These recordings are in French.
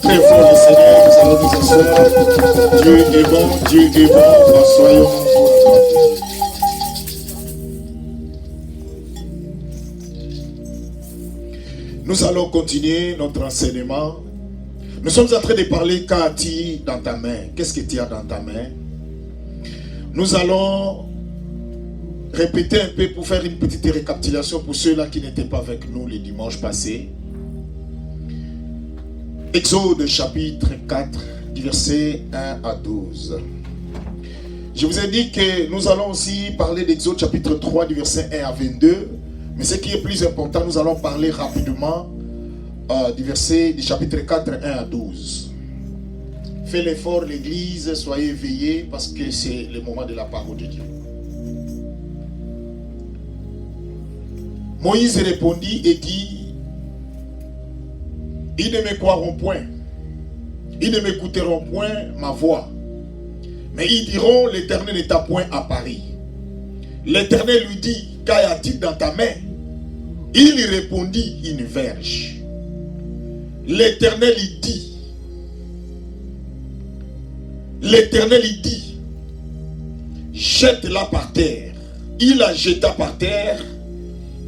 Très fort le Seigneur, nous allons nous asseoir. Dieu est bon, soyons. Nous allons continuer notre enseignement. Nous sommes en train de parler qu'as-tu dans ta main? Qu'est-ce que tu as dans ta main? Nous allons répéter un peu pour faire une petite récapitulation pour ceux-là qui n'étaient pas avec nous le dimanche passé. Exode chapitre 4, du verset 1 à 12. Je vous ai dit que nous allons aussi parler d'Exode chapitre 3, du verset 1 à 22. Mais ce qui est plus important, nous allons parler rapidement du chapitre 4, 1 à 12. Faites l'effort, l'église, soyez éveillés parce que c'est le moment de la parole de Dieu. Moïse répondit et dit: ils ne me croiront point, ils ne m'écouteront point ma voix, mais ils diront: l'Éternel n'est à point à Paris. L'Éternel lui dit: qu'y-a-t-il dans ta main? Il lui répondit: une verge. L'Éternel lui dit: jette-la par terre. Il la jeta par terre,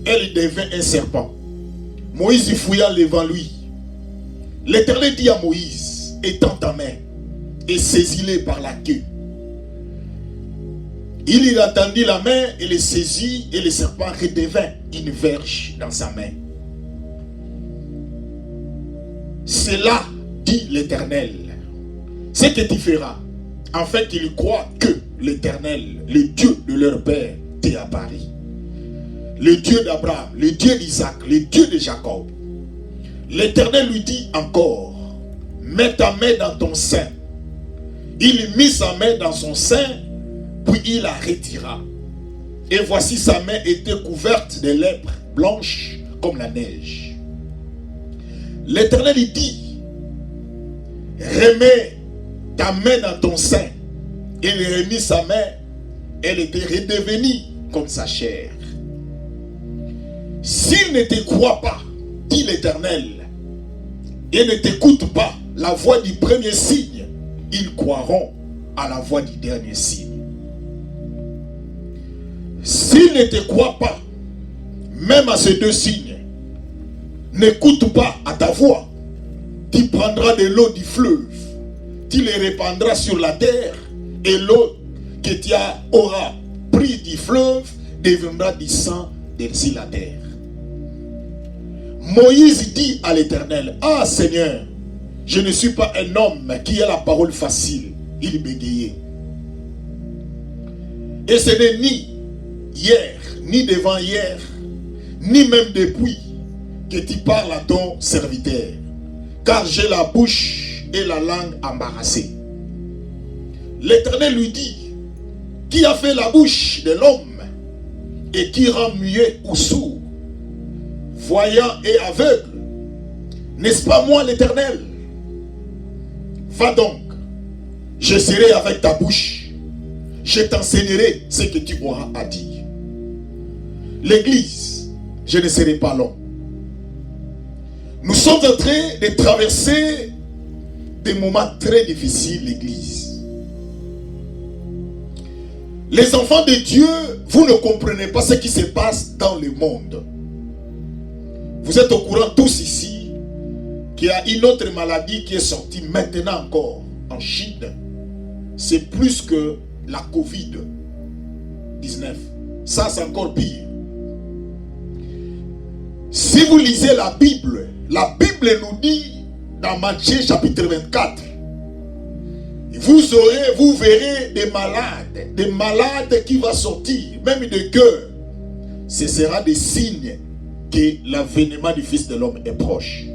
elle devint un serpent. Moïse y fouilla devant lui. L'Éternel dit à Moïse: étends ta main et saisis-les par la queue. Il y attendit la main et le saisit, et le serpent redevint une verge dans sa main. C'est là, dit l'Éternel, ce que tu feras, afin qu'ils croient que l'Éternel, le Dieu de leur père, t'est apparu. Le Dieu d'Abraham, le Dieu d'Isaac, le Dieu de Jacob. L'Éternel lui dit encore: mets ta main dans ton sein. Il mit sa main dans son sein, puis il la retira. Et voici sa main était couverte de lèpre blanche comme la neige. L'Éternel lui dit: remets ta main dans ton sein. Il remit sa main, elle était redevenue comme sa chair. S'il ne te croit pas, dit l'Éternel, et ne t'écoute pas, la voix du premier signe, ils croiront à la voix du dernier signe. S'ils ne te croient pas, même à ces deux signes, n'écoute pas à ta voix. Tu prendras de l'eau du fleuve, tu les répandras sur la terre, et l'eau que tu auras pris du fleuve deviendra du sang sur la terre. Moïse dit à l'Éternel, ah Seigneur, je ne suis pas un homme qui a la parole facile. Il bégayait. Et ce n'est ni hier, ni devant hier, ni même depuis que tu parles à ton serviteur, car j'ai la bouche et la langue embarrassées. L'Éternel lui dit, qui a fait la bouche de l'homme et qui rend muet ou sourd, voyant et aveugle? N'est-ce pas moi l'Éternel? Va donc, je serai avec ta bouche, je t'enseignerai ce que tu auras à dire. L'église, je ne serai pas long. Nous sommes en train de traverser des moments très difficiles, l'église. Les enfants de Dieu, vous ne comprenez pas ce qui se passe dans le monde. Vous êtes au courant tous ici qu'il y a une autre maladie qui est sortie maintenant encore en Chine. C'est plus que la Covid-19. Ça, c'est encore pire. Si vous lisez la Bible nous dit dans Matthieu chapitre 24, vous verrez des malades qui vont sortir, même de cœur. Ce sera des signes que l'avènement du Fils de l'homme est proche.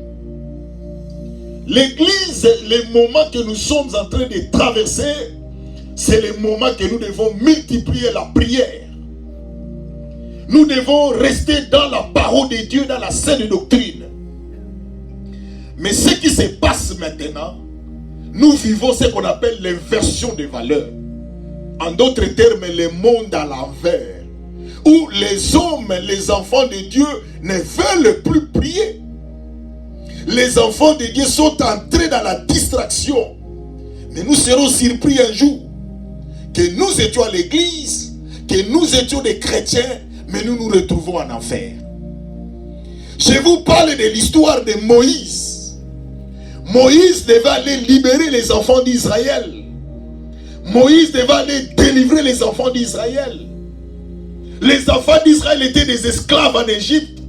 L'église, le moment que nous sommes en train de traverser, c'est le moment que nous devons multiplier la prière. Nous devons rester dans la parole de Dieu, dans la saine doctrine. Mais ce qui se passe maintenant, nous vivons ce qu'on appelle l'inversion des valeurs. En d'autres termes, le monde à l'envers. Où les hommes, les enfants de Dieu ne veulent plus prier. Les enfants de Dieu sont entrés dans la distraction. Mais nous serons surpris un jour que nous étions à l'église, que nous étions des chrétiens, mais nous nous retrouvons en enfer. Je vous parle de l'histoire de Moïse. Moïse devait aller libérer les enfants d'Israël. Moïse devait aller délivrer les enfants d'Israël. Les enfants d'Israël étaient des esclaves en Égypte.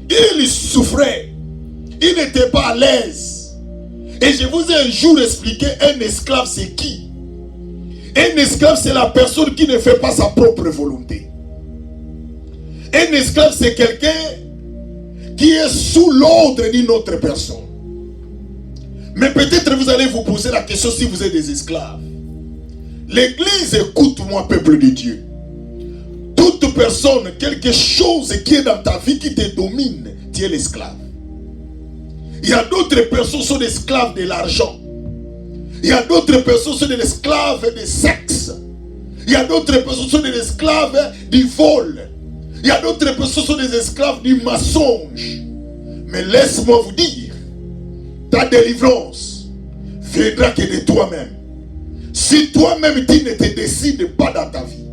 Ils souffraient. Ils n'étaient pas à l'aise. Et je vous ai un jour expliqué, un esclave c'est qui? Un esclave c'est la personne qui ne fait pas sa propre volonté. Un esclave c'est quelqu'un qui est sous l'ordre d'une autre personne. Mais peut-être vous allez vous poser la question si vous êtes des esclaves. L'église, écoute-moi, peuple de Dieu. Toute personne, quelque chose qui est dans ta vie qui te domine, tu es l'esclave. Il y a d'autres personnes qui sont des esclaves de l'argent. Il y a d'autres personnes qui sont des esclaves du sexe. Il y a d'autres personnes qui sont des esclaves du vol. Il y a d'autres personnes qui sont des esclaves du mensonge. Mais laisse-moi vous dire, ta délivrance viendra que de toi-même. Si toi-même tu ne te décides pas dans ta vie,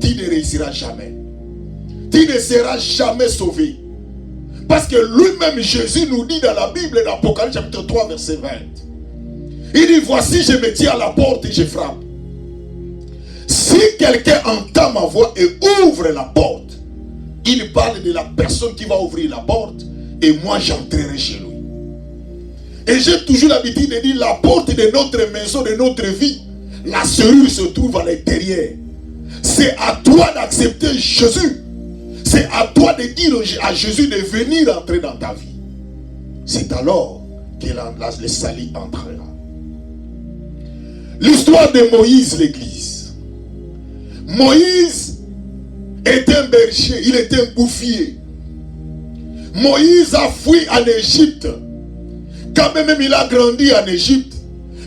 tu ne réussiras jamais. Tu ne seras jamais sauvé. Parce que lui-même, Jésus nous dit dans la Bible, dans Apocalypse chapitre 3, verset 20. Il dit, voici, je me tiens à la porte et je frappe. Si quelqu'un entend ma voix et ouvre la porte, il parle de la personne qui va ouvrir la porte et moi j'entrerai chez lui. Et j'ai toujours l'habitude de dire, la porte de notre maison, de notre vie, la serrure se trouve à l'intérieur. C'est à toi d'accepter Jésus. C'est à toi de dire à Jésus de venir entrer dans ta vie. C'est alors que le salut entrera. L'histoire de Moïse, l'église. Moïse était un berger, il était un bouffier. Moïse a fui en Égypte. Quand même il a grandi en Égypte.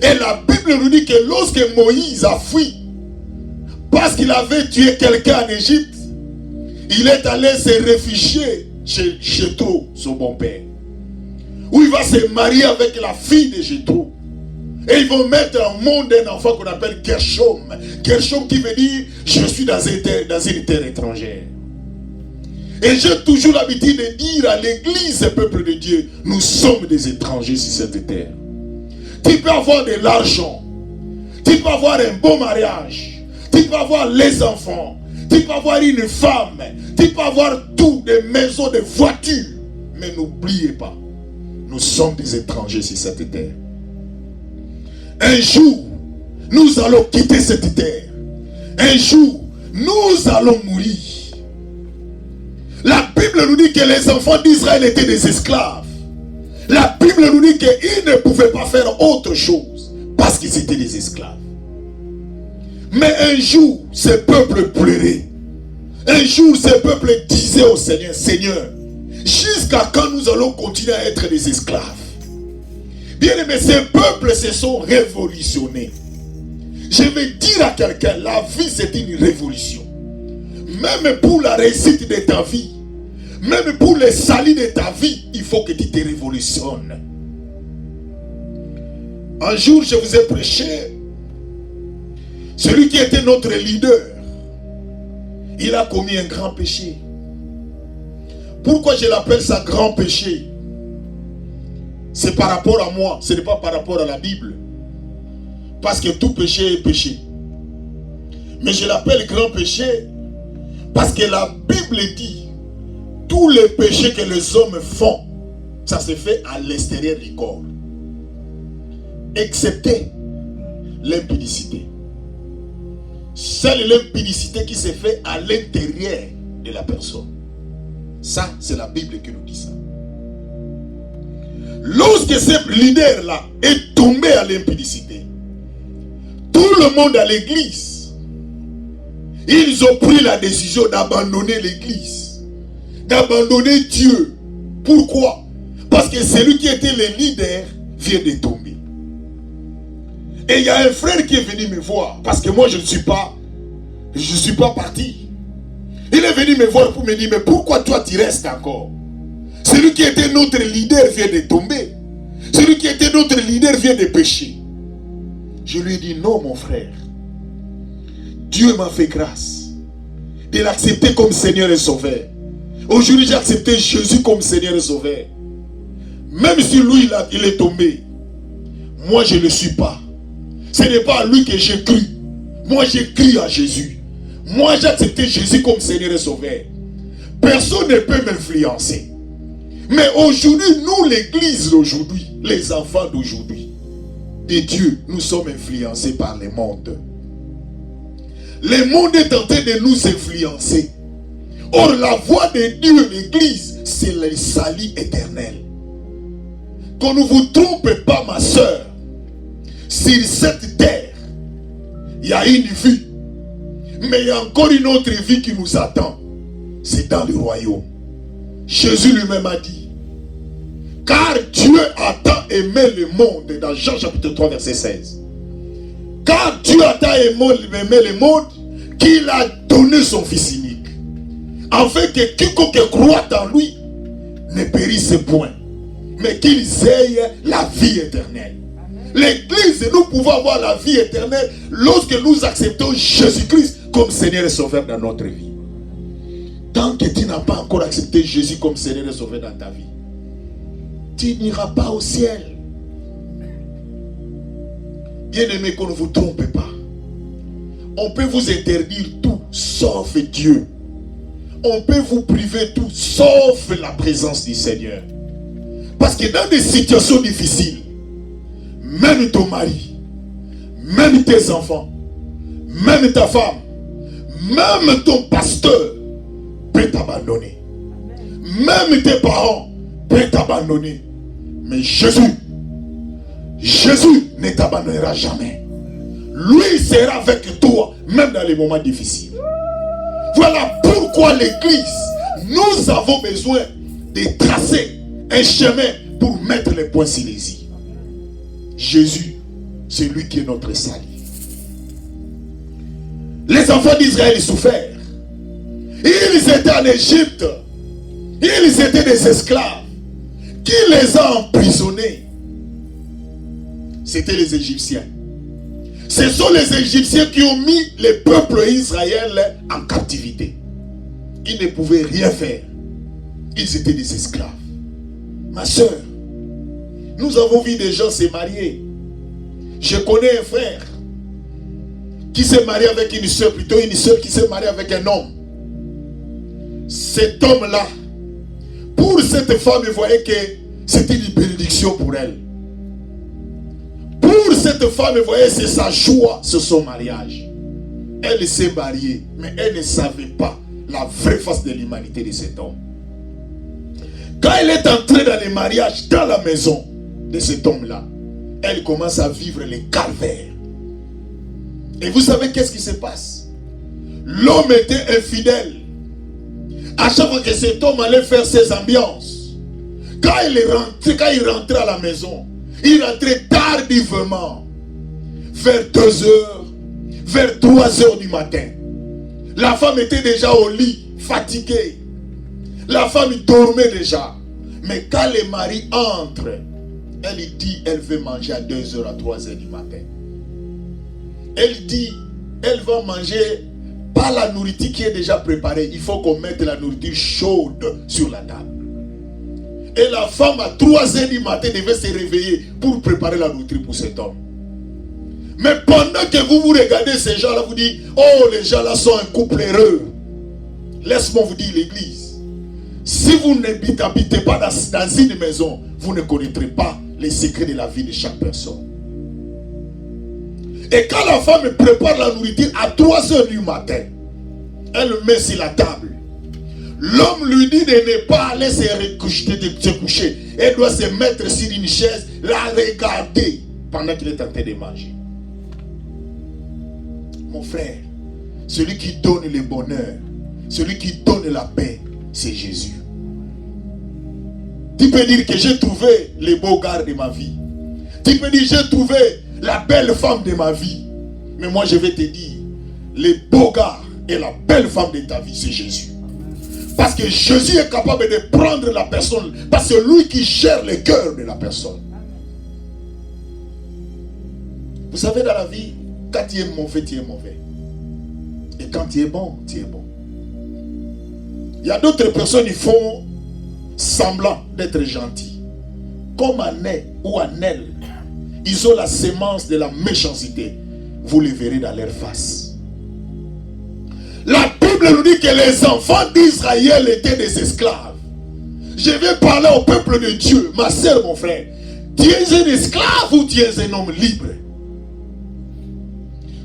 Et la Bible nous dit que lorsque Moïse a fui, parce qu'il avait tué quelqu'un en Égypte, il est allé se réfugier chez Jéthro, son bon-père. où il va se marier avec la fille de Jéthro. Et ils vont mettre au monde un enfant qu'on appelle Gershom. Gershom qui veut dire je suis dans une terre étrangère. Et j'ai toujours l'habitude de dire à l'église et peuple de Dieu, nous sommes des étrangers sur cette terre. Tu peux avoir de l'argent, tu peux avoir un beau mariage, tu peux avoir les enfants, tu peux avoir une femme, tu peux avoir tout, des maisons, des voitures. Mais n'oubliez pas, nous sommes des étrangers sur cette terre. Un jour, nous allons quitter cette terre. Un jour, nous allons mourir. La Bible nous dit que les enfants d'Israël étaient des esclaves. La Bible nous dit qu'ils ne pouvaient pas faire autre chose parce qu'ils étaient des esclaves. Mais un jour, ce peuple pleurait. Un jour, ce peuple disait au Seigneur, Seigneur, jusqu'à quand nous allons continuer à être des esclaves? Bien aimé, ces peuples se sont révolutionnés. Je vais dire à quelqu'un, la vie c'est une révolution. Même pour la réussite de ta vie, même pour le salut de ta vie, il faut que tu te révolutionnes. Un jour, je vous ai prêché, celui qui était notre leader, il a commis un grand péché. Pourquoi je l'appelle ça grand péché? C'est par rapport à moi, ce n'est pas par rapport à la Bible. Parce que tout péché est péché. Mais je l'appelle grand péché parce que la Bible dit tous les péchés que les hommes font, ça se fait à l'extérieur du corps. Excepté l'impudicité. Seule l'impudicité qui se fait à l'intérieur de la personne. Ça, c'est la Bible qui nous dit ça. Lorsque ce leader-là est tombé à l'impudicité, tout le monde à l'église, ils ont pris la décision d'abandonner l'église, d'abandonner Dieu. Pourquoi? Parce que celui qui était le leader vient de tomber. Et il y a un frère qui est venu me voir, parce que moi je ne suis pas parti. Il est venu me voir pour me dire, mais pourquoi toi tu restes encore? Celui qui était notre leader vient de tomber. Celui qui était notre leader vient de pécher. Je lui ai dit, non mon frère. Dieu m'a fait grâce de l'accepter comme Seigneur et Sauveur. Aujourd'hui j'ai accepté Jésus comme Seigneur et Sauveur. Même si lui il est tombé, moi je ne le suis pas. Ce n'est pas à lui que j'ai cru. Moi j'ai cru à Jésus. Moi j'ai accepté Jésus comme Seigneur et Sauveur. Personne ne peut m'influencer. Mais aujourd'hui, nous l'église d'aujourd'hui, les enfants d'aujourd'hui, de Dieu, nous sommes influencés par le monde. Le monde est en train de nous influencer. Or la voix de Dieu, l'église, c'est le salut éternel. Qu'on ne vous trompe pas ma soeur. Sur cette terre, il y a une vie. Mais il y a encore une autre vie qui nous attend. C'est dans le royaume. Jésus lui-même a dit, car Dieu a tant aimé le monde, dans Jean chapitre 3 verset 16. Car Dieu a tant aimé le monde qu'il a donné son fils unique, afin que quiconque croit en lui ne périsse point, mais qu'ils aient la vie éternelle. L'église, nous pouvons avoir la vie éternelle lorsque nous acceptons Jésus-Christ comme Seigneur et Sauveur dans notre vie. Tant que tu n'as pas encore accepté Jésus comme Seigneur et Sauveur dans ta vie, tu n'iras pas au ciel. Bien-aimé, qu'on ne vous trompe pas. On peut vous interdire tout, sauf Dieu. On peut vous priver tout, sauf la présence du Seigneur. Parce que dans des situations difficiles, même ton mari, même tes enfants, même ta femme, même ton pasteur peut t'abandonner. Même tes parents peuvent t'abandonner. Mais Jésus ne t'abandonnera jamais. Lui sera avec toi, même dans les moments difficiles. Voilà pourquoi l'église, nous avons besoin de tracer un chemin pour mettre les points sur les i. Jésus, c'est lui qui est notre salut. Les enfants d'Israël souffrent. Ils étaient en Égypte. Ils étaient des esclaves. Qui les a emprisonnés? C'était les Égyptiens. Ce sont les Égyptiens qui ont mis les peuples d'Israël en captivité. Ils ne pouvaient rien faire. Ils étaient des esclaves. Ma soeur, nous avons vu des gens se marier. Je connais un frère qui s'est marié avec une soeur, plutôt une soeur qui s'est mariée avec un homme. Cet homme-là, pour cette femme, il voyait que c'était une bénédiction pour elle. Pour cette femme, il voyait que c'est sa joie sur son mariage. Elle s'est mariée, mais elle ne savait pas la vraie face de l'humanité de cet homme. Quand elle est entrée dans le mariage, dans la maison de cet homme-là, elle commence à vivre les calvaires. Et vous savez qu'est-ce qui se passe? L'homme était infidèle. À chaque fois que cet homme allait faire ses ambiances, quand il rentrait à la maison, il rentrait tardivement, vers 2 heures, vers 3 heures du matin. La femme était déjà au lit, fatiguée. La femme dormait déjà. Mais quand le mari entre, elle dit, elle veut manger à 2 heures, à 3 heures du matin. Elle dit, elle va manger pas la nourriture qui est déjà préparée. Il faut qu'on mette la nourriture chaude sur la table. Et la femme à 3 heures du matin devait se réveiller pour préparer la nourriture pour cet homme. Mais pendant que vous regardez ces gens-là, vous dites, oh, les gens-là sont un couple heureux. Laisse-moi vous dire l'église. Si vous n'habitez pas dans une maison, vous ne connaîtrez pas les secrets de la vie de chaque personne. Et quand la femme prépare la nourriture à 3 heures du matin, elle le met sur la table. L'homme lui dit de ne pas aller se coucher. Elle doit se mettre sur une chaise, la regarder pendant qu'il est en train de manger. Mon frère, celui qui donne le bonheur, celui qui donne la paix, c'est Jésus. Tu peux dire que j'ai trouvé les beaux gars de ma vie. Tu peux dire j'ai trouvé la belle femme de ma vie. Mais moi je vais te dire, les beaux gars et la belle femme de ta vie, c'est Jésus. Parce que Jésus est capable de prendre la personne. Parce que c'est lui qui gère le cœur de la personne. Vous savez, dans la vie, quand tu es mauvais, tu es mauvais. Et quand tu es bon, tu es bon. Il y a d'autres personnes qui font semblant d'être gentils. Comme Anne ou Annelle, ils ont la sémence de la méchanceté. Vous le verrez dans leur face. La Bible nous dit que les enfants d'Israël étaient des esclaves. Je vais parler au peuple de Dieu. Ma soeur, mon frère, tu es un esclave ou tu es un homme libre?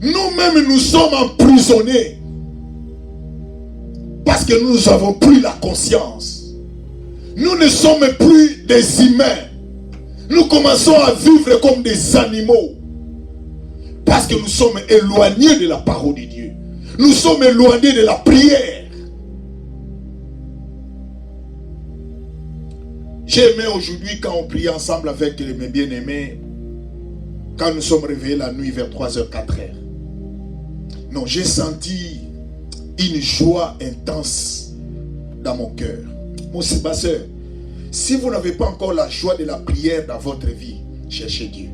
Nous-mêmes, nous sommes emprisonnés parce que nous n'avons plus la conscience. Nous ne sommes plus des humains. Nous commençons à vivre comme des animaux parce que nous sommes éloignés de la parole de Dieu. Nous sommes éloignés de la prière. J'ai aimé aujourd'hui quand on priait ensemble avec mes bien-aimés, quand nous sommes réveillés la nuit vers 3h, 4h. Non, j'ai senti une joie intense dans mon cœur. Ma soeur, si vous n'avez pas encore la joie de la prière dans votre vie, cherchez Dieu.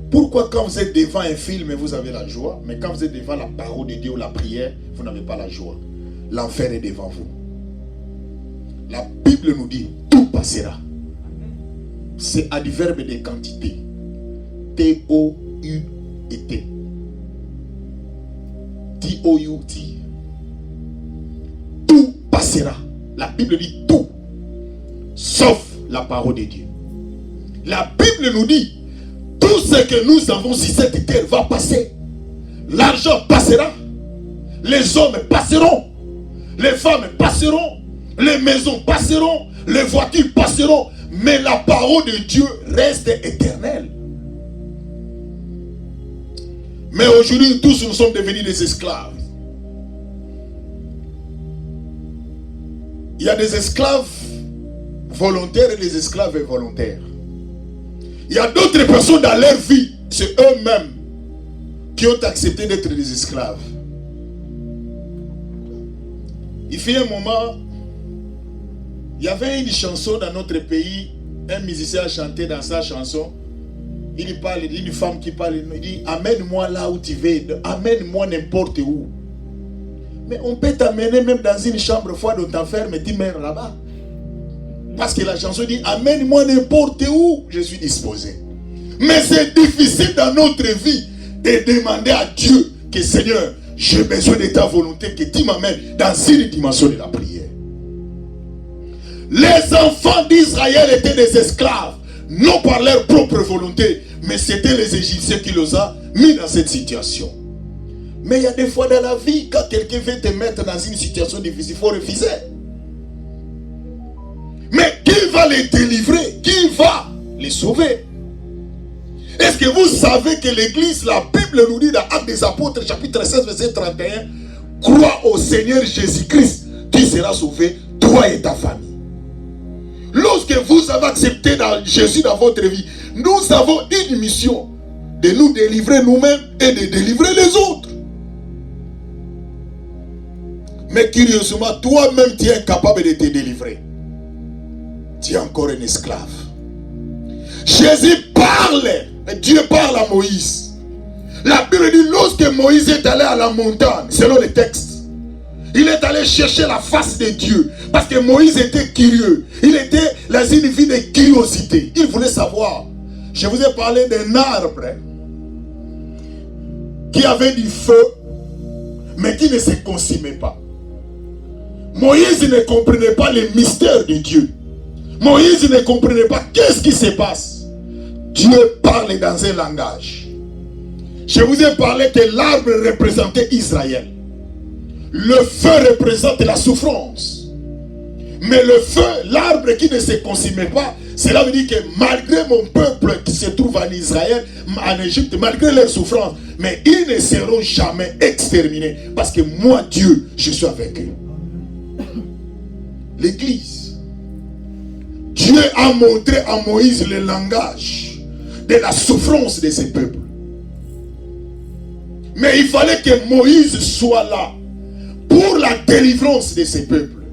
Pourquoi quand vous êtes devant un film, vous avez la joie, mais quand vous êtes devant la parole de Dieu ou la prière, vous n'avez pas la joie? L'enfer est devant vous. La Bible nous dit, tout passera. C'est adverbe de quantité. T-O-U-E-T. T-O-U-T. Tout passera. La Bible dit tout, sauf la parole de Dieu. La Bible nous dit, tout ce que nous avons sur cette terre va passer. L'argent passera. Les hommes passeront. Les femmes passeront. Les maisons passeront. Les voitures passeront. Mais la parole de Dieu reste éternelle. Mais aujourd'hui, tous nous sommes devenus des esclaves. Il y a des esclaves volontaires et des esclaves involontaires. Il y a d'autres personnes dans leur vie, c'est eux-mêmes qui ont accepté d'être des esclaves. Il fait un moment, Il y avait une chanson dans notre pays, un musicien a chanté dans sa chanson. Il parle d'une femme qui parle, il dit, amène-moi là où tu veux, amène-moi n'importe où. Mais on peut t'amener même dans une chambre froide où t'enfermes et tu meurs là-bas. Parce que la chanson dit, amène-moi n'importe où, je suis disposé. Mais c'est difficile dans notre vie de demander à Dieu que Seigneur, j'ai besoin de ta volonté, que tu m'amènes dans une dimension de la prière. Les enfants d'Israël étaient des esclaves, non par leur propre volonté, mais c'était les Égyptiens qui les ont mis dans cette situation. Mais il y a des fois dans la vie, quand quelqu'un veut te mettre dans une situation difficile, il faut refuser. Mais qui va les délivrer? Qui va les sauver? Est-ce que vous savez que l'église, la Bible nous dit dans Actes des Apôtres, chapitre 16, verset 31, crois au Seigneur Jésus-Christ, tu seras sauvé, toi et ta famille. Lorsque vous avez accepté Jésus dans votre vie, nous avons une mission de nous délivrer nous-mêmes et de délivrer les autres. Mais curieusement, toi-même tu es incapable de te délivrer. Tu es encore un esclave. Jésus parle, Dieu parle à Moïse. La Bible dit, lorsque Moïse est allé à la montagne, selon le texte, il est allé chercher la face de Dieu. Parce que Moïse était curieux. Il était dans une vie de curiosité. Il voulait savoir. Je vous ai parlé d'un arbre qui avait du feu, mais qui ne se consumait pas. Moïse ne comprenait pas les mystères de Dieu. Moïse ne comprenait pas qu'est-ce qui se passe. Dieu parle dans un langage. Je vous ai parlé que l'arbre représentait Israël. Le feu représente la souffrance. Mais le feu, l'arbre qui ne se consumait pas, cela veut dire que malgré mon peuple qui se trouve en Israël, en Égypte, malgré leur souffrance, mais ils ne seront jamais exterminés. Parce que moi, Dieu, je suis avec eux. L'église. Dieu a montré à Moïse le langage de la souffrance de ses peuples. Mais il fallait que Moïse soit là pour la délivrance de ces peuples.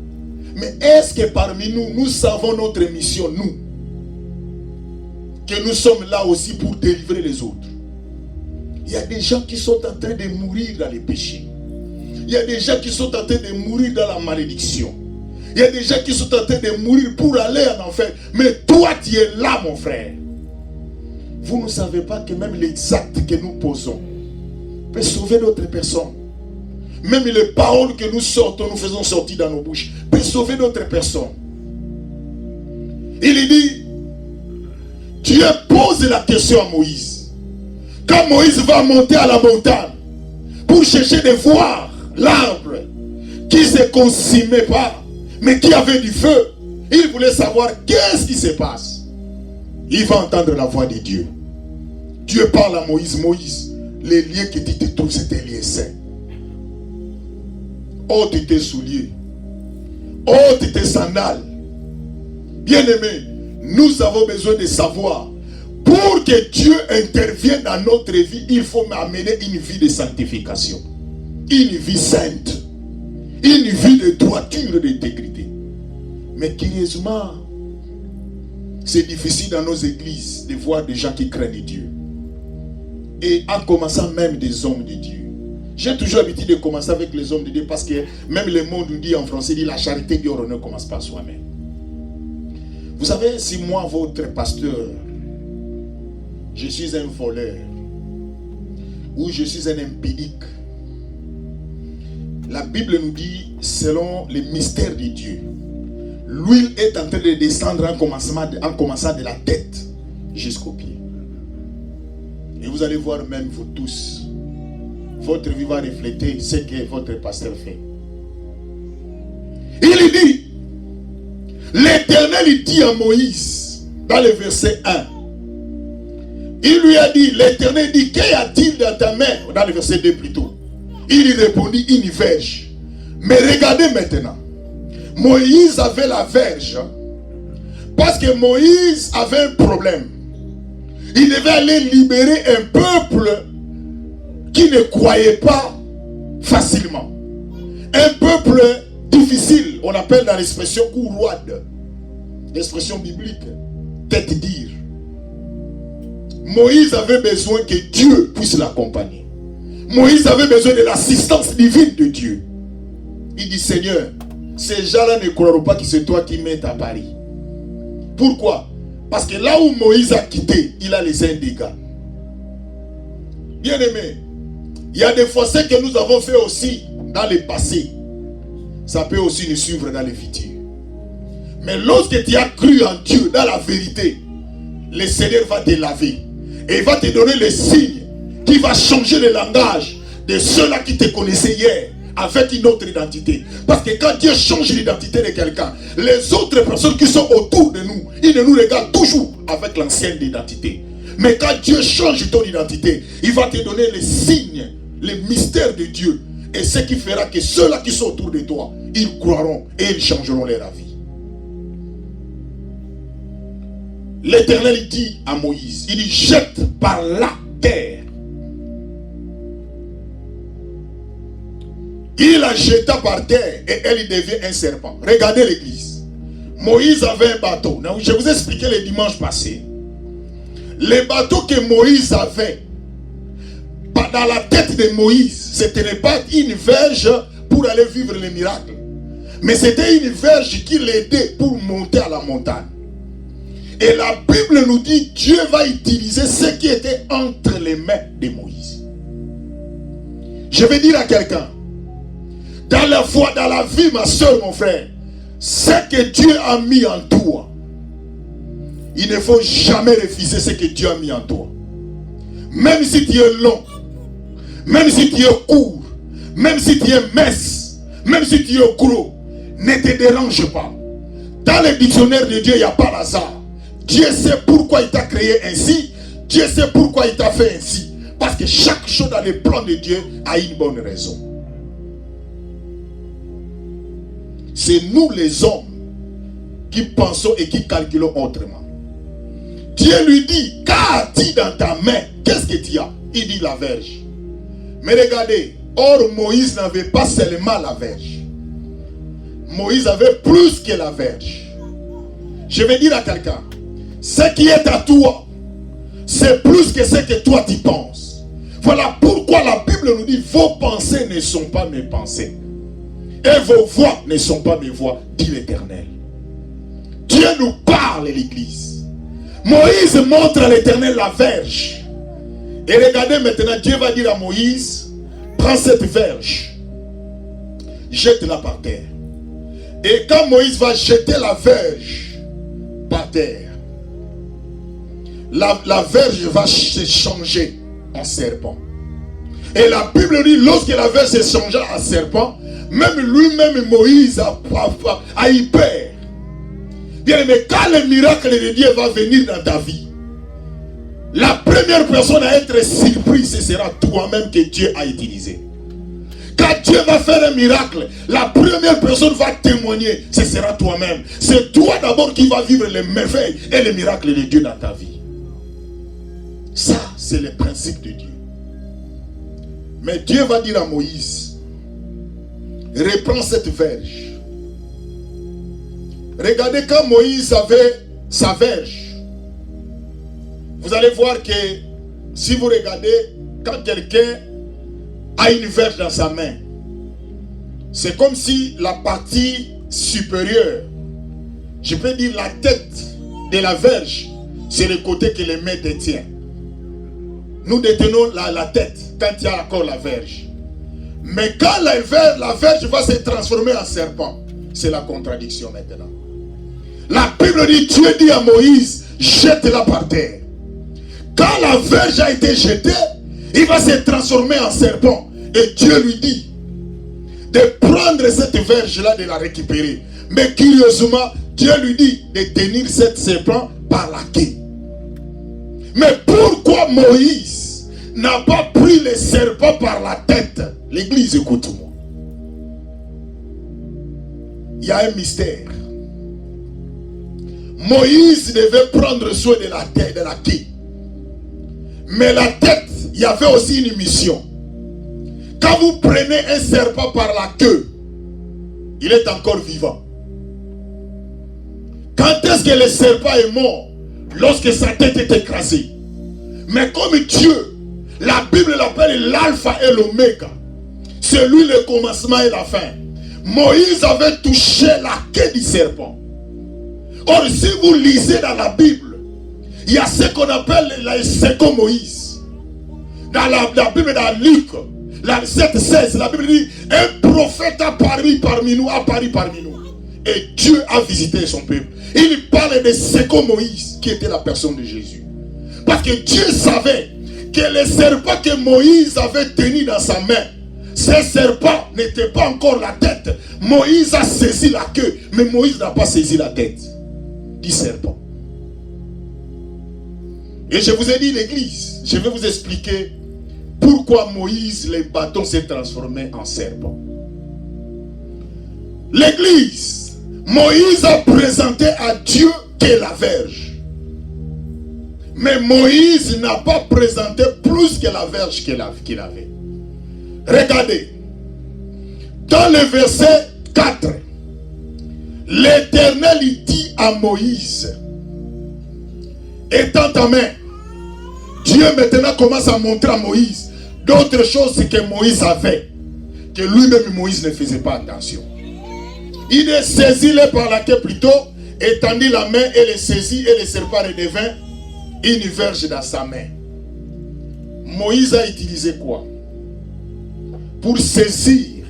Mais est-ce que parmi nous, nous savons notre mission, nous, que nous sommes là aussi pour délivrer les autres? Il y a des gens qui sont en train de mourir dans les péchés. Il y a des gens qui sont en train de mourir dans la malédiction. Il y a des gens qui sont en train de mourir pour aller en enfer. Mais toi, tu es là, mon frère. Vous ne savez pas que même les actes que nous posons peuvent sauver d'autres personnes. Même les paroles que nous sortons, nous faisons sortir dans nos bouches, peuvent sauver d'autres personnes. Il dit, Dieu pose la question à Moïse. Quand Moïse va monter à la montagne pour chercher de voir l'arbre qui ne se consumait pas, mais qui avait du feu, il voulait savoir qu'est-ce qui se passe. Il va entendre la voix de Dieu. Dieu parle à Moïse. Moïse, les lieux que tu te trouves, c'est un lieu saint. Ôte tes souliers, ôte tes sandales. Bien-aimés, nous avons besoin de savoir, pour que Dieu intervienne dans notre vie, il faut amener une vie de sanctification, une vie sainte, une vie de droiture et d'intégrité. Mais curieusement, c'est difficile dans nos églises de voir des gens qui craignent Dieu. Et en commençant même des hommes de Dieu. J'ai toujours l'habitude de commencer avec les hommes de Dieu parce que même le monde nous dit en français, dit la charité du ne commence pas soi-même. Vous savez, si moi, votre pasteur, je suis un voleur ou je suis un impédique, la Bible nous dit, selon les mystères de Dieu, l'huile est en train de descendre en commençant de la tête jusqu'aux pieds. Et vous allez voir même vous tous, votre vie va refléter ce que votre pasteur fait. Il dit, l'Éternel dit à Moïse, dans le verset 1, il lui a dit, l'Éternel dit, qu'y a-t-il dans ta main? Dans le verset 2 plutôt. Il lui répondit, une verge. Mais regardez maintenant, Moïse avait la verge parce que Moïse avait un problème. Il devait aller libérer un peuple qui ne croyait pas facilement. Un peuple difficile, on appelle dans l'expression courouade. l'expression biblique, tête dire. Moïse avait besoin que Dieu puisse l'accompagner. Moïse avait besoin de l'assistance divine de Dieu. Il dit, Seigneur, ces gens-là ne croiront pas que c'est toi qui mets à Paris. Pourquoi? Parce que là où Moïse a quitté, il a laissé un dégât. Bien aimé, il y a des fois ce que nous avons fait aussi dans le passé. Ça peut aussi nous suivre dans le futur. Mais lorsque tu as cru en Dieu, dans la vérité, le Seigneur va te laver. Et il va te donner le signe qui va changer le langage de ceux-là qui te connaissaient hier avec une autre identité. Parce que quand Dieu change l'identité de quelqu'un, les autres personnes qui sont autour de nous, ils ne nous regardent toujours avec l'ancienne identité. Mais quand Dieu change ton identité, il va te donner les signes, les mystères de Dieu. Et ce qui fera que ceux-là qui sont autour de toi, ils croiront et ils changeront leur avis. L'Éternel dit à Moïse, il dit, jette par la terre. Il la jeta par terre et elle devient un serpent. Regardez l'église. Moïse avait un bateau. Je vous ai expliqué le dimanche passé. Le bateau que Moïse avait, dans la tête de Moïse, ce n'était pas une verge pour aller vivre les miracles. Mais c'était une verge qui l'aidait pour monter à la montagne. Et la Bible nous dit, Dieu va utiliser ce qui était entre les mains de Moïse. Je vais dire à quelqu'un, dans la foi, dans la vie, ma soeur, mon frère, ce que Dieu a mis en toi, il ne faut jamais refuser ce que Dieu a mis en toi. Même si tu es long, même si tu es court, même si tu es mince, même si tu es gros, ne te dérange pas. Dans le dictionnaire de Dieu, il n'y a pas hasard. Dieu sait pourquoi il t'a créé ainsi. Dieu sait pourquoi il t'a fait ainsi. Parce que chaque chose dans le plan de Dieu a une bonne raison. C'est nous les hommes qui pensons et qui calculons autrement. Dieu lui dit, qu'as-tu dans ta main? Qu'est-ce que tu as? Il dit la verge. Mais regardez, or Moïse n'avait pas seulement la verge. Moïse avait plus que la verge. Je vais dire à quelqu'un, ce qui est à toi, c'est plus que ce que toi tu penses. Voilà pourquoi la Bible nous dit, vos pensées ne sont pas mes pensées. Et vos voix ne sont pas mes voix, dit l'Éternel. Dieu nous parle, l'Église. Moïse montre à l'Éternel la verge. Et regardez maintenant, Dieu va dire à Moïse, prends cette verge, jette-la par terre. Et quand Moïse va jeter la verge par terre, la verge va se changer en serpent. Et la Bible dit, lorsque la verge se changea en serpent, même lui-même Moïse a eu peur. Bien aimé, quand le miracle de Dieu va venir dans ta vie, la première personne à être surprise, ce sera toi-même que Dieu a utilisé. Quand Dieu va faire un miracle, la première personne va témoigner, ce sera toi-même. C'est toi d'abord qui vas vivre les merveilles et les miracles de Dieu dans ta vie. Ça, c'est le principe de Dieu. Mais Dieu va dire à Moïse, reprends cette verge. Regardez quand Moïse avait sa verge. Vous allez voir que si vous regardez, quand quelqu'un a une verge dans sa main, c'est comme si la partie supérieure, je peux dire la tête de la verge, c'est le côté que les mains détiennent. Nous détenons la tête quand il y a encore la verge. Mais quand la verge va se transformer en serpent, c'est la contradiction maintenant. La Bible dit, Dieu dit à Moïse, jette-la par terre. Quand la verge a été jetée, il va se transformer en serpent. Et Dieu lui dit de prendre cette verge-là, de la récupérer. Mais curieusement, Dieu lui dit de tenir cette serpent par la queue. Mais pourquoi Moïse n'a pas pris le serpent par la tête? L'église, écoute-moi. Il y a un mystère. Moïse devait prendre soin de la tête, de la queue. Mais la tête, il y avait aussi une mission. Quand vous prenez un serpent par la queue, il est encore vivant. Quand est-ce que le serpent est mort? Lorsque sa tête est écrasée. Mais comme Dieu, la Bible l'appelle l'alpha et l'oméga. C'est lui le commencement et la fin. Moïse avait touché la queue du serpent. Or, si vous lisez dans la Bible, il y a ce qu'on appelle le second Moïse. Dans la Bible, dans Luc, la 7:16, la Bible dit, un prophète a paru parmi nous, Et Dieu a visité son peuple. Il parle de second Moïse, qui était la personne de Jésus. Parce que Dieu savait que le serpent que Moïse avait tenu dans sa main, ce serpent n'était pas encore la tête. Moïse a saisi la queue, mais Moïse n'a pas saisi la tête du serpent. Et je vous ai dit l'église, je vais vous expliquer pourquoi Moïse, le bâton s'est transformé en serpent. L'église, Moïse a présenté à Dieu que la verge. Mais Moïse n'a pas présenté plus que la verge qu'il avait. Regardez. Dans le verset 4, l'Éternel dit à Moïse, étends ta main. Dieu maintenant commence à montrer à Moïse d'autres choses que Moïse avait, que lui-même Moïse ne faisait pas attention. Il est saisi par la queue plutôt, étendit la main et le saisit, et le serpent redevint une verge dans sa main. Moïse a utilisé quoi? Pour saisir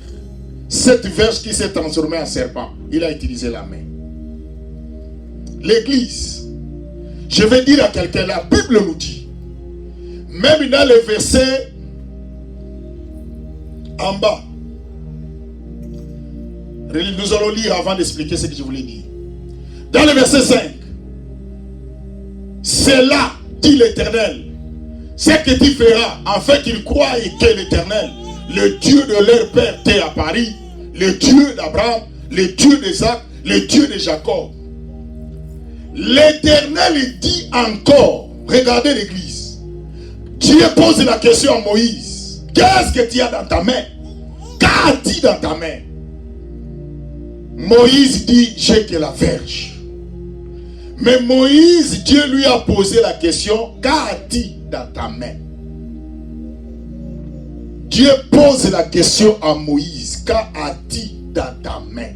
cette verge qui s'est transformée en serpent, il a utilisé la main. L'église, je vais dire à quelqu'un, la Bible nous dit, même dans le verset en bas, nous allons lire avant d'expliquer ce que je voulais dire. Dans le verset 5, c'est là, dit l'Éternel, ce que tu feras, afin qu'ils croient que l'Éternel, le Dieu de leur père, t'est apparu, le Dieu d'Abraham, le Dieu d'Isaac, le Dieu de Jacob. L'Éternel dit encore, regardez l'église, Dieu pose la question à Moïse, qu'est-ce que tu as dans ta main? Qu'as-tu dans ta main? Moïse dit, j'ai que la verge. Mais Moïse, Dieu lui a posé la question, qu'as-tu dans ta main? Dieu pose la question à Moïse, qu'as-tu dans ta main?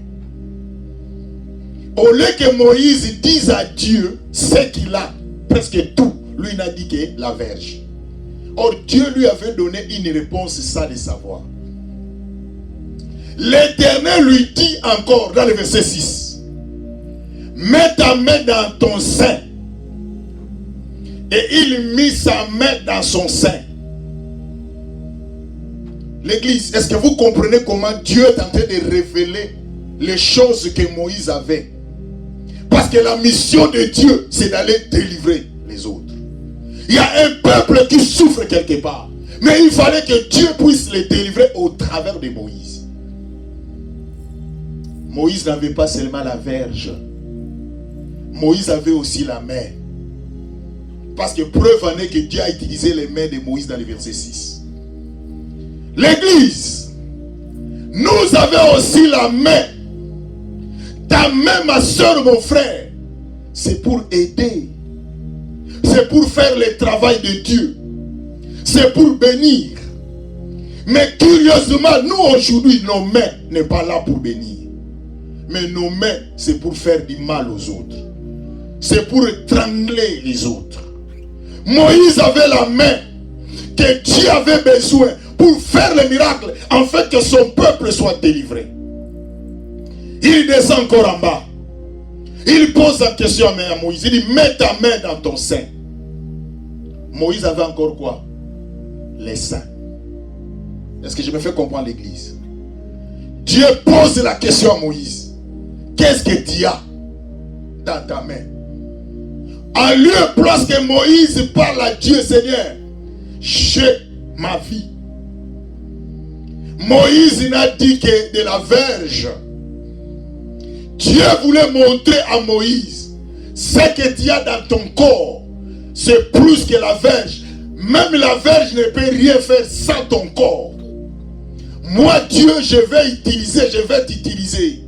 Au lieu que Moïse dise à Dieu ce qu'il a, presque tout, lui n'a dit que la verge. Or Dieu lui avait donné une réponse sans le savoir. L'Éternel lui dit encore dans le verset 6, mets ta main dans ton sein. Et il mit sa main dans son sein. L'église, est-ce que vous comprenez comment Dieu est en train de révéler les choses que Moïse avait? Parce que la mission de Dieu, c'est d'aller délivrer les autres. Il y a un peuple qui souffre quelque part. Mais il fallait que Dieu puisse les délivrer au travers de Moïse. Moïse n'avait pas seulement la verge. Moïse avait aussi la main. Parce que preuve en est que Dieu a utilisé les mains de Moïse dans le verset 6. L'église, nous avons aussi la main. Ta main, ma soeur, mon frère, c'est pour aider. C'est pour faire le travail de Dieu. C'est pour bénir. Mais curieusement, nous aujourd'hui, nos mains ne sont pas là pour bénir. Mais nos mains, c'est pour faire du mal aux autres. C'est pour étrangler les autres. Moïse avait la main que Dieu avait besoin pour faire le miracle, afin que son peuple soit délivré. Il descend encore en bas. Il pose la question à Moïse. Il dit, mets ta main dans ton sein. Moïse avait encore quoi? Les seins. Est-ce que je me fais comprendre l'église? Dieu pose la question à Moïse. Qu'est-ce que tu as dans ta main? En lieu place que Moïse parle à Dieu, Seigneur, j'ai ma vie. Moïse n'a dit que de la verge. Dieu voulait montrer à Moïse ce que tu as dans ton corps. C'est plus que la verge. Même la verge ne peut rien faire sans ton corps. Moi, Dieu, je vais t'utiliser.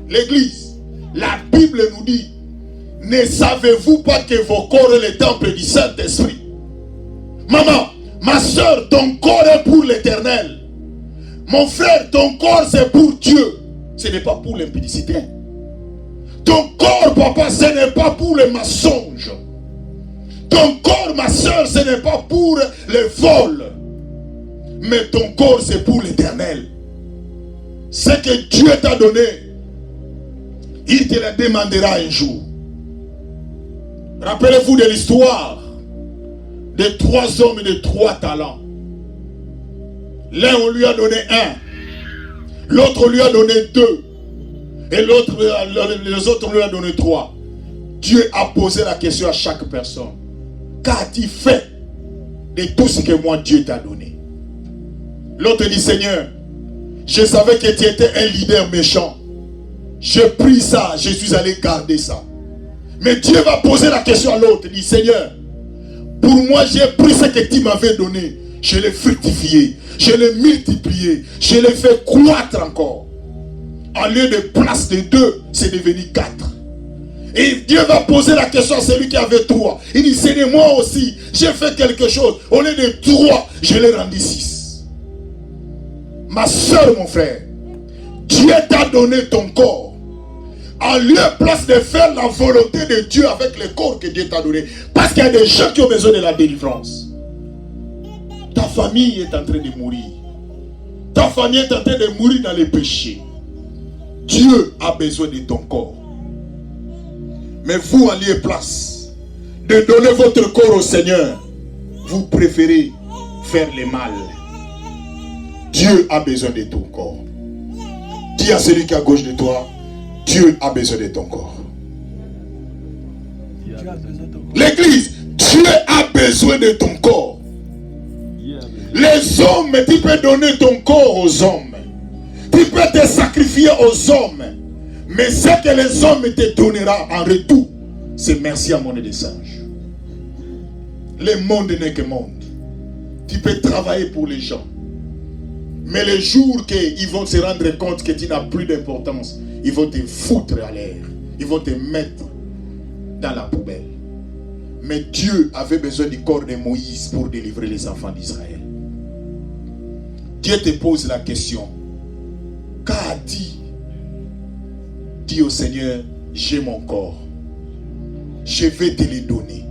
L'église, La Bible nous dit, ne savez-vous pas que vos corps est le temple du Saint-Esprit? Maman, ma soeur, ton corps est pour l'Éternel. Mon frère, ton corps c'est pour Dieu. Ce n'est pas pour l'impudicité. Ton corps, papa, ce n'est pas pour le mensonge. Ton corps, ma soeur, ce n'est pas pour le vol. Mais ton corps, c'est pour l'Éternel. Ce que Dieu t'a donné, il te le demandera un jour. Rappelez-vous de l'histoire de 3 hommes et de 3 talents. L'un, on lui a donné 1. L'autre, on lui a donné 2. Et l'autre, les autres, on lui a donné 3. Dieu a posé la question à chaque personne. Qu'as-tu fait de tout ce que moi, Dieu t'a donné? L'autre dit, Seigneur, je savais que tu étais un leader méchant. J'ai pris ça, je suis allé garder ça. Mais Dieu va poser la question à l'autre. Il dit, Seigneur, pour moi, j'ai pris ce que tu m'avais donné. Je l'ai fructifié. Je l'ai multiplié. Je l'ai fait croître encore. En lieu de place de 2, c'est devenu 4. Et Dieu va poser la question à celui qui avait 3. Il dit, Seigneur, moi aussi, j'ai fait quelque chose. Au lieu de 3, je l'ai rendu 6. Ma soeur, mon frère, Dieu t'a donné ton corps. En lieu de place de faire la volonté de Dieu avec le corps que Dieu t'a donné. Parce qu'il y a des gens qui ont besoin de la délivrance. Ta famille est en train de mourir. Ta famille est en train de mourir dans les péchés. Dieu a besoin de ton corps. Mais vous, en lieu de place de donner votre corps au Seigneur, vous préférez faire le mal. Dieu a besoin de ton corps. Dis à celui qui est à gauche de toi, Dieu a besoin de ton corps. L'église, Dieu a besoin de ton corps. Les hommes, tu peux donner ton corps aux hommes. Tu peux te sacrifier aux hommes. Mais ce que les hommes te donneront en retour, c'est merci à mon des singes. Le monde n'est que monde. Tu peux travailler pour les gens. Mais le jour qu'ils vont se rendre compte que tu n'as plus d'importance, ils vont te foutre à l'air. Ils vont te mettre dans la poubelle. Mais Dieu avait besoin du corps de Moïse pour délivrer les enfants d'Israël. Dieu te pose la question. Qu'a-t-il? Dis au Seigneur, j'ai mon corps. Je vais te le donner.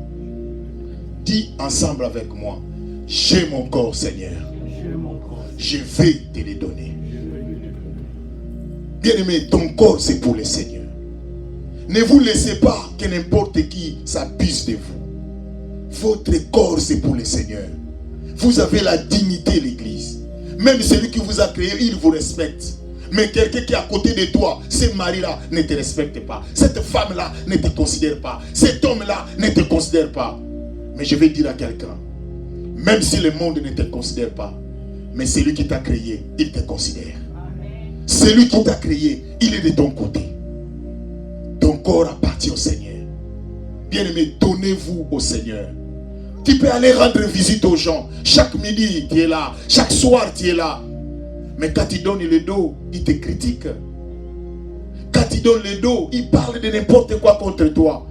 Dis ensemble avec moi, j'ai mon corps, Seigneur. Je vais te le donner. Bien-aimé, ton corps c'est pour le Seigneur. Ne vous laissez pas que n'importe qui s'abuse de vous. Votre corps c'est pour le Seigneur. Vous avez la dignité, l'église. Même celui qui vous a créé, il vous respecte. Mais quelqu'un qui est à côté de toi, ce mari-là ne te respecte pas. Cette femme-là ne te considère pas. Cet homme-là ne te considère pas. Mais je vais dire à quelqu'un, même si le monde ne te considère pas, mais celui qui t'a créé, il te considère. Celui qui t'a créé, il est de ton côté. Ton corps appartient au Seigneur. Bien-aimé, donnez-vous au Seigneur. Tu peux aller rendre visite aux gens. Chaque midi, tu es là. Chaque soir, tu es là. Mais quand tu donnes le dos, il te critique. Quand tu donnes le dos, il parle de n'importe quoi contre toi.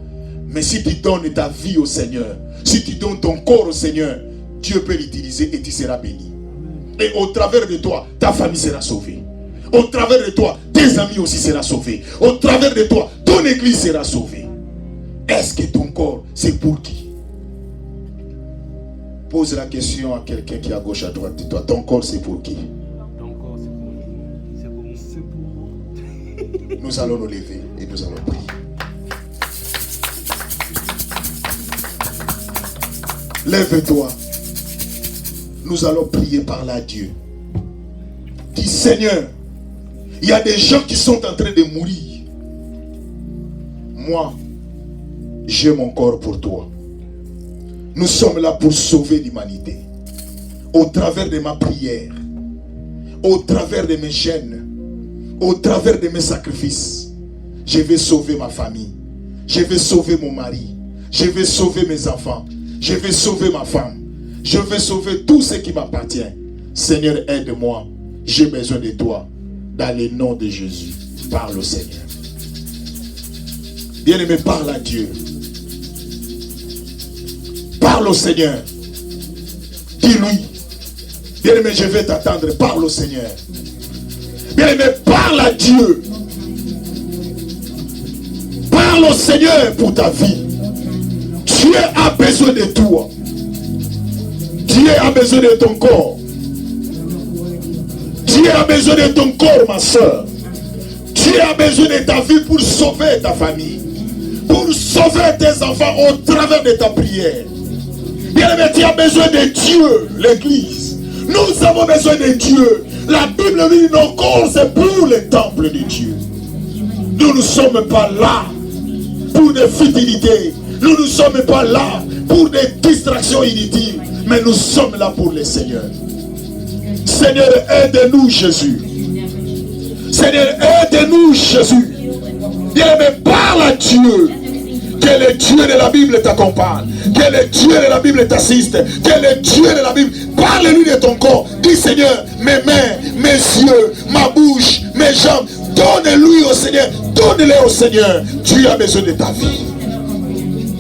Mais si tu donnes ta vie au Seigneur, si tu donnes ton corps au Seigneur, Dieu peut l'utiliser et tu seras béni. Et au travers de toi, ta famille sera sauvée. Au travers de toi, tes amis aussi seront sauvés. Au travers de toi, ton église sera sauvée. Est-ce que ton corps, c'est pour qui? Pose la question à quelqu'un qui est à gauche, à droite de toi. Ton corps, c'est pour qui? Ton corps, c'est pour moi. C'est pour moi. Nous allons nous lever et nous allons prier. Lève-toi. Nous allons prier par là, Dieu. Dis, Seigneur, il y a des gens qui sont en train de mourir. Moi, j'ai mon corps pour toi. Nous sommes là pour sauver l'humanité. Au travers de ma prière, au travers de mes chaînes, au travers de mes sacrifices, je vais sauver ma famille. Je vais sauver mon mari. Je vais sauver mes enfants. Je vais sauver ma femme. Je vais sauver tout ce qui m'appartient. Seigneur, aide-moi. J'ai besoin de toi. Dans le nom de Jésus, parle au Seigneur. Bien-aimé, parle à Dieu. Parle au Seigneur. Dis-lui. Bien-aimé, je vais t'attendre. Parle au Seigneur. Bien-aimé, parle à Dieu. Parle au Seigneur pour ta vie. Dieu a besoin de toi. Dieu a besoin de ton corps. Dieu a besoin de ton corps, ma soeur. Dieu a besoin de ta vie pour sauver ta famille. Pour sauver tes enfants au travers de ta prière. Bien-aimé, tu as besoin de Dieu, l'église. Nous avons besoin de Dieu. La Bible dit nos corps, c'est pour le temple de Dieu. Nous ne sommes pas là pour des futilités. Nous ne sommes pas là pour des distractions inutiles. Mais nous sommes là pour le Seigneur. Seigneur, aide-nous, Jésus. Seigneur, aide-nous, Jésus. Bien-aimé, parle à Dieu. Que le Dieu de la Bible t'accompagne. Que le Dieu de la Bible t'assiste. Que le Dieu de la Bible... Parle-lui de ton corps. Dis, Seigneur, mes mains, mes yeux, ma bouche, mes jambes. Donne-lui au Seigneur. Donne-les au Seigneur. Dieu a besoin de ta vie.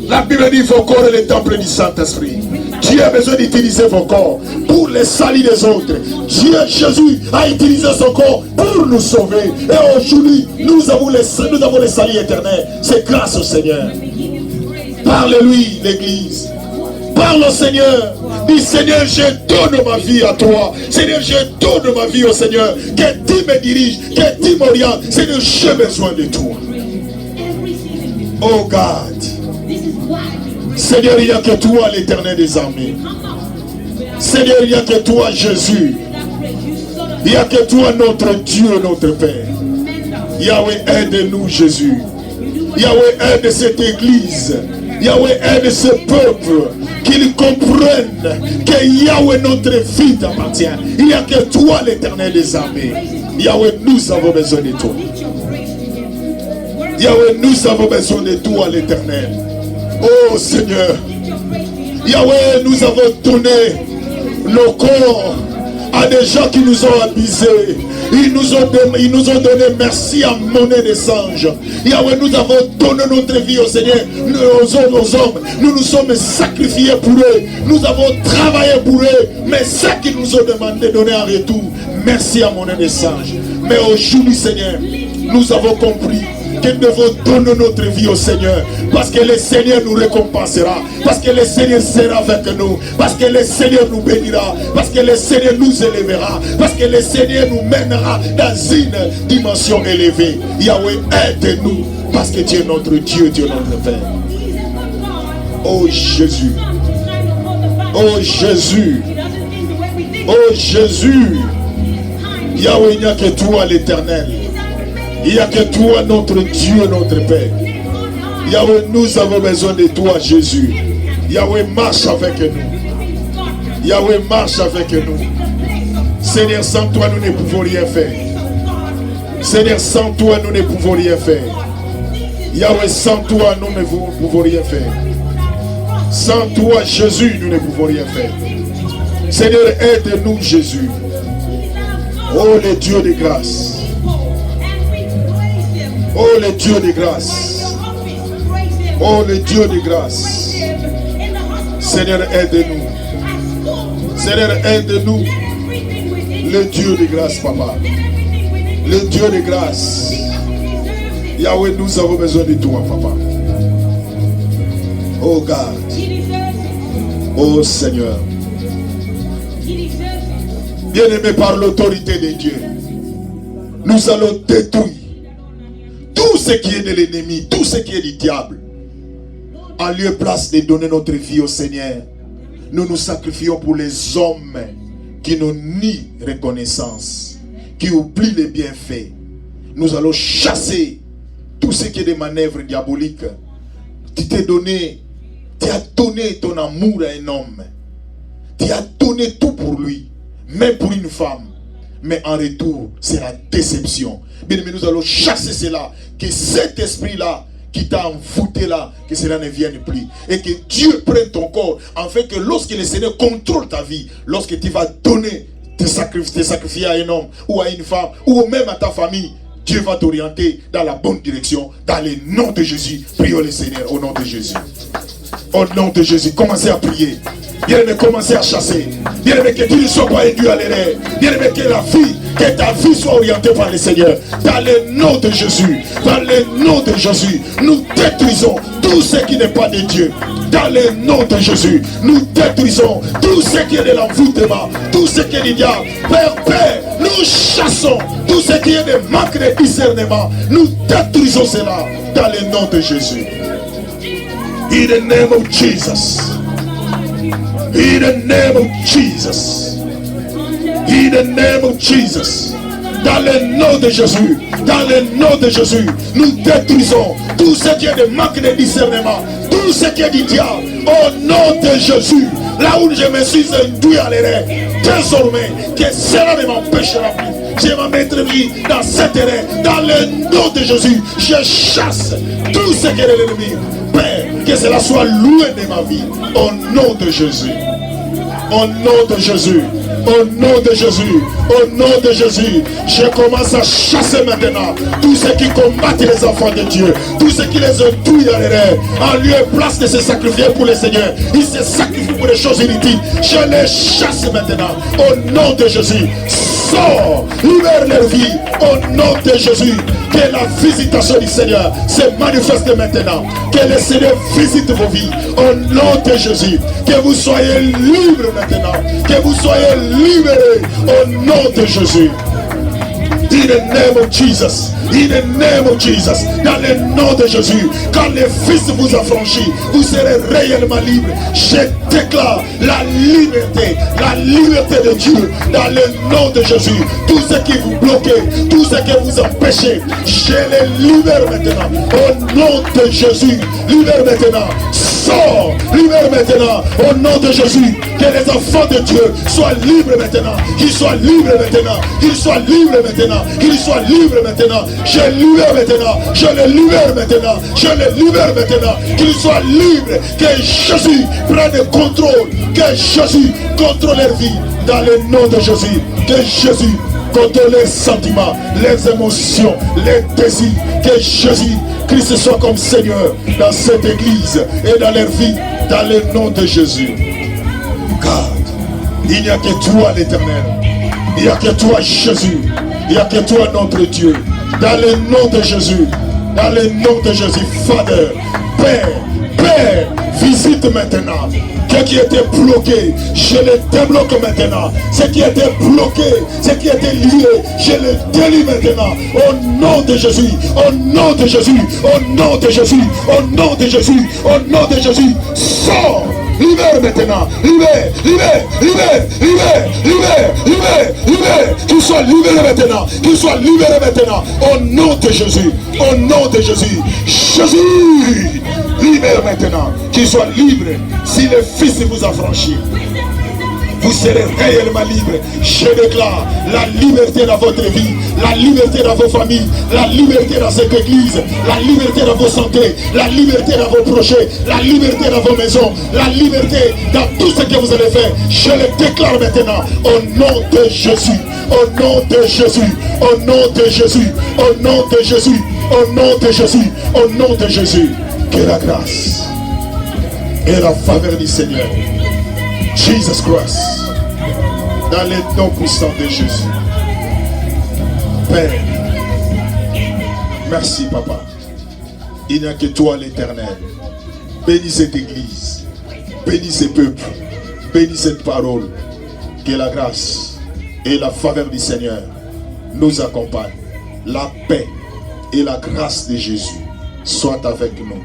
La Bible dit vos corps est le temple du Saint-Esprit. Dieu a besoin d'utiliser vos corps pour les salir des autres. Dieu, Jésus, a utilisé son corps pour nous sauver. Et aujourd'hui, nous avons les salis éternels. C'est grâce au Seigneur. Parle-lui, l'église. Parle au Seigneur. Dis, Seigneur, je donne ma vie à toi. Seigneur, je donne ma vie au Seigneur. Que tu me diriges, que tu m'orientes. Seigneur, j'ai besoin de toi. Oh God. Seigneur, il n'y a que toi, l'Éternel des armées. Seigneur, il n'y a que toi, Jésus. Il n'y a que toi, notre Dieu, notre Père. Yahweh, aide-nous, Jésus. Yahweh, aide cette église. Yahweh, aide ce peuple. Qu'ils comprennent que Yahweh, notre vie t'appartient. Il n'y a que toi, l'Éternel des armées. Yahweh, nous avons besoin de toi. Yahweh, nous avons besoin de toi, l'Éternel. Oh Seigneur, Yahweh, nous avons donné nos corps à des gens qui nous ont abusés. Ils nous ont donné merci à monnaie des anges. Yahweh, nous avons donné notre vie au Seigneur, aux hommes. Nous nous sommes sacrifiés pour eux. Nous avons travaillé pour eux. Mais ce qu'ils nous ont demandé de donner en retour, merci à monnaie des anges. Mais aujourd'hui, Seigneur, nous avons compris que nous devons donner notre vie au Seigneur. Parce que le Seigneur nous récompensera. Parce que le Seigneur sera avec nous. Parce que le Seigneur nous bénira. Parce que le Seigneur nous élèvera. Parce que le Seigneur nous mènera dans une dimension élevée. Yahweh, aide-nous. Parce que tu es notre Dieu, tu es notre Père. Oh Jésus. Oh Jésus. Oh Jésus. Yahweh, il n'y a que toi, l'Éternel. Il n'y a que toi, notre Dieu, notre Père. Yahweh, nous avons besoin de toi, Jésus. Yahweh, marche avec nous. Yahweh, marche avec nous. Seigneur, sans toi, nous ne pouvons rien faire. Seigneur, sans toi, nous ne pouvons rien faire. Yahweh, sans toi, nous ne pouvons rien faire. Sans toi, Jésus, nous ne pouvons rien faire. Seigneur, aide-nous, Jésus. Oh, le Dieu de grâce. Oh le Dieu de grâce. Oh le Dieu de grâce. Seigneur, aide-nous. Seigneur, aide-nous. Le Dieu de grâce, papa. Le Dieu de grâce. Yahweh, nous avons besoin de toi, papa. Oh God. Oh Seigneur. Bien-aimé, par l'autorité de Dieu, nous allons détruire tout ce qui est de l'ennemi, tout ce qui est du diable. En lieu place de donner notre vie au Seigneur, nous nous sacrifions pour les hommes qui n'ont ni reconnaissance, qui oublient les bienfaits. Nous allons chasser tout ce qui est des manœuvres diaboliques. Tu as donné ton amour à un homme. Tu as donné tout pour lui, même pour une femme. Mais en retour, c'est la déception. Bien aimé, nous allons chasser cela. Que cet esprit-là qui t'a envoûté là, que cela ne vienne plus. Et que Dieu prenne ton corps, afin que lorsque le Seigneur contrôle ta vie, lorsque tu vas donner, te sacrifier à un homme, ou à une femme, ou même à ta famille, Dieu va t'orienter dans la bonne direction. Dans le nom de Jésus, prions le Seigneur au nom de Jésus. Au nom de Jésus, commencez à prier. Bien-aimé, commencez à chasser. Bien-aimé, que tu ne sois pas induit à l'erreur. Bien-aimé, que ta vie soit orientée par le Seigneur. Dans le nom de Jésus, dans le nom de Jésus, nous détruisons tout ce qui n'est pas de Dieu. Dans le nom de Jésus, nous détruisons tout ce qui est de l'envoûtement, tout ce qui est du diable. Père, nous chassons tout ce qui est de manque de discernement. Nous détruisons cela dans le nom de Jésus. In the name of Jesus. In the name of Jesus. In the name of Jesus. Dans le nom de Jésus. Dans le nom de Jésus. Nous détruisons tout ce qui est de manque de discernement. Tout ce qui est du diable. Au nom de Jésus. Là où je me suis induit à l'erreur. Désormais, que cela ne m'empêchera plus. Je vais mettre vie dans cette erreur. Dans le nom de Jésus. Je chasse tout ce qui est de l'ennemi. Père, que cela soit loin de ma vie. Au nom de Jésus. Au nom de Jésus. Au nom de Jésus. Au nom de Jésus. Je commence à chasser maintenant tous ceux qui combattent les enfants de Dieu. Tous ceux qui les induisent à l'erreur. En lieu et place de se sacrifier pour le Seigneur. Ils se sacrifient pour les choses inutiles. Je les chasse maintenant. Au nom de Jésus. Sors. Libère leur vie. Au nom de Jésus. Que la visitation du Seigneur se manifeste maintenant. Que le Seigneur visite vos vies. Au nom de Jésus. Que vous soyez libres maintenant. Que vous soyez libérés. Au nom de Jésus. In the name of Jesus. In the name of Jesus. Dans le nom de Jésus. Quand le Fils vous affranchit, vous serez réellement libre. Je déclare la liberté. La liberté de Dieu. Dans le nom de Jésus. Tout ce qui vous bloque, tout ce qui vous empêche, je les libère maintenant. Au nom de Jésus. Libère maintenant. Sors. Libère maintenant. Au nom de Jésus. Que les enfants de Dieu soient libres maintenant. Qu'ils soient libres maintenant. Qu'ils soient libres maintenant. Qu'ils soient libres maintenant. Je libère maintenant. Je les libère maintenant. Je les libère maintenant. Qu'ils soient libres. Que Jésus prenne le contrôle. Que Jésus contrôle leur vie. Dans le nom de Jésus. Que Jésus contrôle les sentiments, les émotions, les désirs. Que Jésus Christ soit comme Seigneur dans cette église et dans leur vie. Dans le nom de Jésus. Car il n'y a que toi l'Éternel. Il n'y a que toi Jésus. Il n'y a que toi notre Dieu. Dans le nom de Jésus. Dans le nom de Jésus. Father, Père, visite maintenant. Ce qui était bloqué, je le débloque maintenant. Ce qui était bloqué, ce qui était lié, je le délie maintenant. Au nom de Jésus. Au nom de Jésus. Au nom de Jésus. Au nom de Jésus. Au nom de Jésus. Sors. Libère maintenant. Libère. Qu'il soit libéré maintenant. Qu'il soit libéré maintenant. Au nom de Jésus. Au nom de Jésus. Jésus. Libère maintenant. Qu'il soit libre. Si le Fils vous a franchi, vous serez réellement libre. Je déclare la liberté dans votre vie, la liberté dans vos familles, la liberté dans cette église, la liberté dans vos santé, la liberté dans vos projets, la liberté dans vos maisons, la liberté dans tout ce que vous allez faire. Je le déclare maintenant au nom de Jésus, au nom de Jésus, au nom de Jésus, au nom de Jésus, au nom de Jésus, au nom de Jésus. Que la grâce et la faveur du Seigneur Jesus Christ, dans le nom puissant de Jésus. Père, merci Papa. Il n'y a que toi l'Éternel. Bénis cette église, bénis ce peuple, bénis cette parole. Que la grâce et la faveur du Seigneur nous accompagnent. La paix et la grâce de Jésus soient avec nous.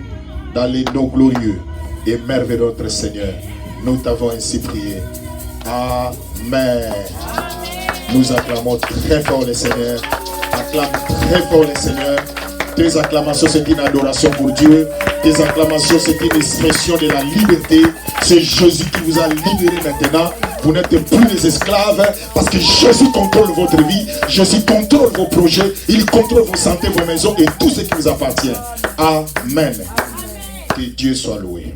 Dans les noms glorieux et merveilleux de notre Seigneur, nous t'avons ainsi prié. Amen. Nous acclamons très fort le Seigneur. Acclame très fort le Seigneur. Tes acclamations, c'est une adoration pour Dieu. Tes acclamations, c'est une expression de la liberté. C'est Jésus qui vous a libéré maintenant. Vous n'êtes plus les esclaves parce que Jésus contrôle votre vie. Jésus contrôle vos projets. Il contrôle vos santé, vos maisons et tout ce qui vous appartient. Amen. Que Dieu soit loué.